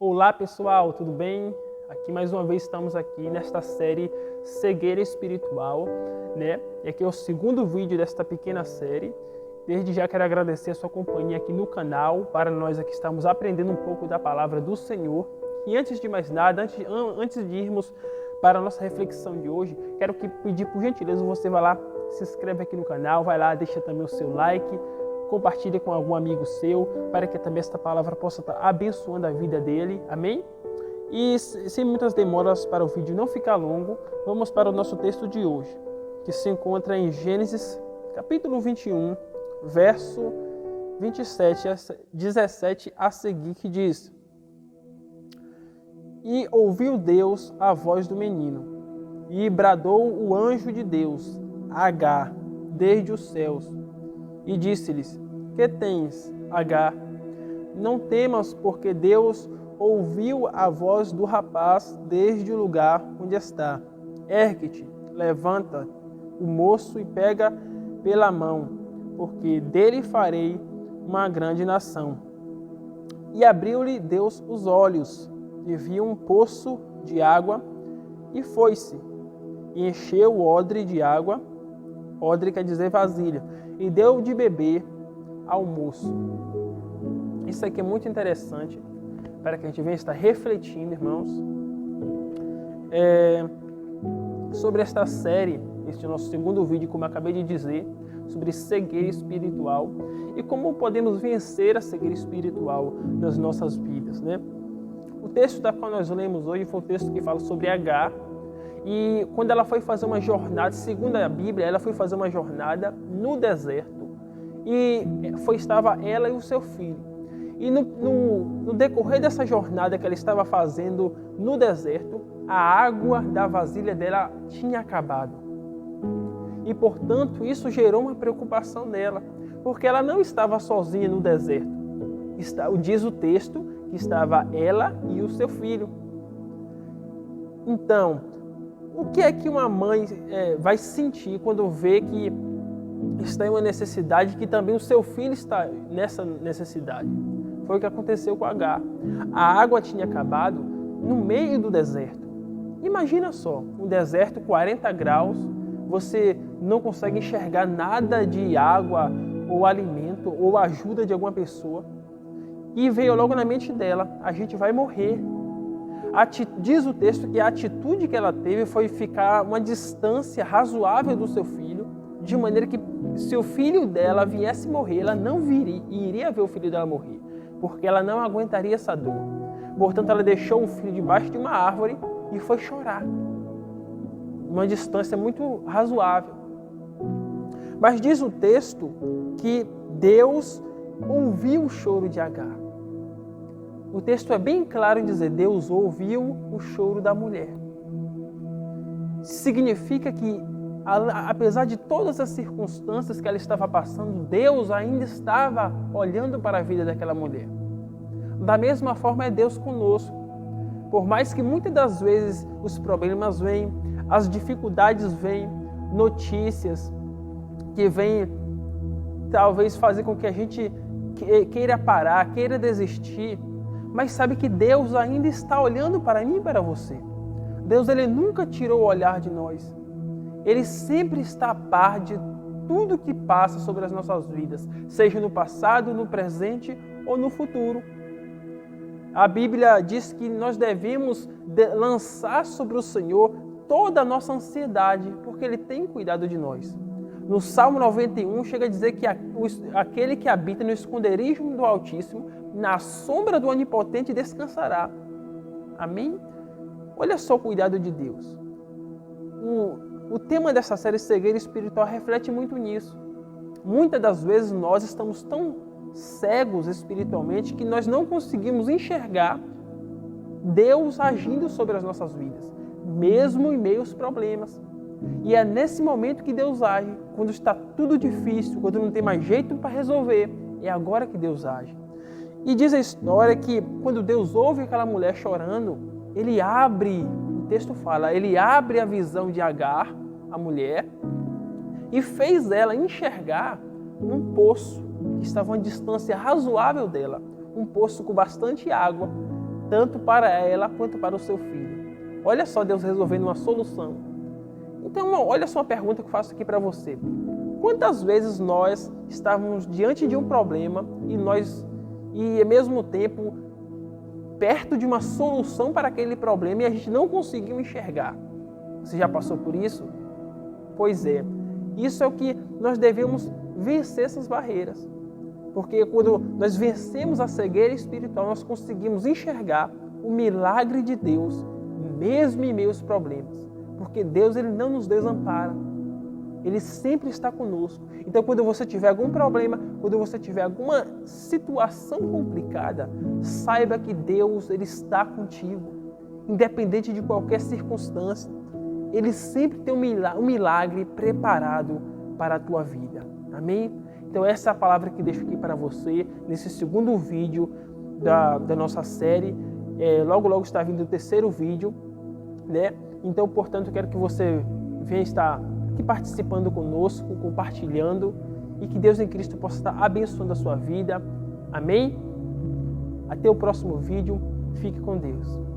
Olá pessoal, tudo bem? Aqui mais uma vez estamos aqui nesta série Cegueira Espiritual, né? E aqui é o segundo vídeo desta pequena série. Desde já quero agradecer a sua companhia aqui no canal, para nós aqui estamos aprendendo um pouco da palavra do Senhor. E antes de mais nada, antes de irmos para a nossa reflexão de hoje, quero pedir por gentileza, você vai lá, se inscreve aqui no canal, vai lá, deixa também o seu like, compartilhe com algum amigo seu, para que também esta palavra possa estar abençoando a vida dele, amém? E sem muitas demoras para o vídeo não ficar longo, vamos para o nosso texto de hoje, que se encontra em Gênesis, capítulo 21, verso 27 a 17 a seguir, que diz: E ouviu Deus a voz do menino, e bradou o anjo de Deus, Agar, desde os céus, e disse-lhes: Que tens, Agar? Não temas, porque Deus ouviu a voz do rapaz desde o lugar onde está. Ergue-te, levanta o moço e pega pela mão, porque dele farei uma grande nação. E abriu-lhe Deus os olhos, e viu um poço de água, e foi-se, e encheu o odre de água, odre quer dizer vasilha, e deu de beber ao moço. Isso aqui é muito interessante, para que a gente venha estar refletindo, irmãos, sobre esta série, este nosso segundo vídeo, como eu acabei de dizer, sobre cegueira espiritual e como podemos vencer a cegueira espiritual nas nossas vidas, né? O texto da qual nós lemos hoje foi o texto que fala sobre Agar, e quando ela foi fazer uma jornada, segundo a Bíblia, ela foi fazer uma jornada no deserto, e estava ela e o seu filho. E no decorrer dessa jornada que ela estava fazendo no deserto, a água da vasilha dela tinha acabado. E, portanto, isso gerou uma preocupação nela, porque ela não estava sozinha no deserto. Diz o texto que estava ela e o seu filho. Então, o que é que uma mãe vai sentir quando vê que está em uma necessidade, que também o seu filho está nessa necessidade? Foi o que aconteceu com Agar. A água tinha acabado no meio do deserto. Imagina só, um deserto, 40 graus, você não consegue enxergar nada de água ou alimento ou ajuda de alguma pessoa. E veio logo na mente dela: a gente vai morrer. Diz o texto que a atitude que ela teve foi ficar uma distância razoável do seu filho, de maneira que se o filho dela viesse morrer, ela não iria ver o filho dela morrer, porque ela não aguentaria essa dor. Portanto, ela deixou o filho debaixo de uma árvore e foi chorar, uma distância muito razoável. Mas diz o texto que Deus ouviu o choro de Agar. O texto é bem claro em dizer: Deus ouviu o choro da mulher. Significa que, apesar de todas as circunstâncias que ela estava passando, Deus ainda estava olhando para a vida daquela mulher. Da mesma forma é Deus conosco. Por mais que muitas das vezes os problemas vêm, as dificuldades vêm, notícias que vêm talvez fazer com que a gente queira parar, queira desistir, mas sabe que Deus ainda está olhando para mim e para você. Deus, Ele nunca tirou o olhar de nós. Ele sempre está a par de tudo que passa sobre as nossas vidas, seja no passado, no presente ou no futuro. A Bíblia diz que nós devemos lançar sobre o Senhor toda a nossa ansiedade, porque Ele tem cuidado de nós. No Salmo 91 chega a dizer que aquele que habita no esconderijo do Altíssimo, na sombra do Onipotente descansará. Amém? Olha só o cuidado de Deus. O tema dessa série Cegueira Espiritual reflete muito nisso. Muitas das vezes nós estamos tão cegos espiritualmente que nós não conseguimos enxergar Deus agindo sobre as nossas vidas, mesmo em meio aos problemas. E é nesse momento que Deus age, quando está tudo difícil, quando não tem mais jeito para resolver, é agora que Deus age. E diz a história que quando Deus ouve aquela mulher chorando, Ele abre, o texto fala, Ele abre a visão de Agar, a mulher, e fez ela enxergar um poço que estava a uma distância razoável dela, um poço com bastante água, tanto para ela quanto para o seu filho. Olha só Deus resolvendo uma solução. Então, olha só uma pergunta que eu faço aqui para você. Quantas vezes nós estávamos diante de um problema e ao mesmo tempo perto de uma solução para aquele problema e a gente não conseguiu enxergar? Você já passou por isso? Pois é. Isso é o que nós devemos vencer essas barreiras. Porque quando nós vencemos a cegueira espiritual, nós conseguimos enxergar o milagre de Deus, mesmo em meio aos problemas. Porque Deus, Ele não nos desampara. Ele sempre está conosco. Então, quando você tiver algum problema, quando você tiver alguma situação complicada, saiba que Deus, Ele está contigo. Independente de qualquer circunstância. Ele sempre tem um milagre preparado para a tua vida. Amém? Então essa é a palavra que deixo aqui para você, nesse segundo vídeo da nossa série. Logo, logo está vindo o terceiro vídeo, né? Então, portanto, eu quero que você venha estar aqui participando conosco, compartilhando, e que Deus em Cristo possa estar abençoando a sua vida. Amém? Até o próximo vídeo. Fique com Deus.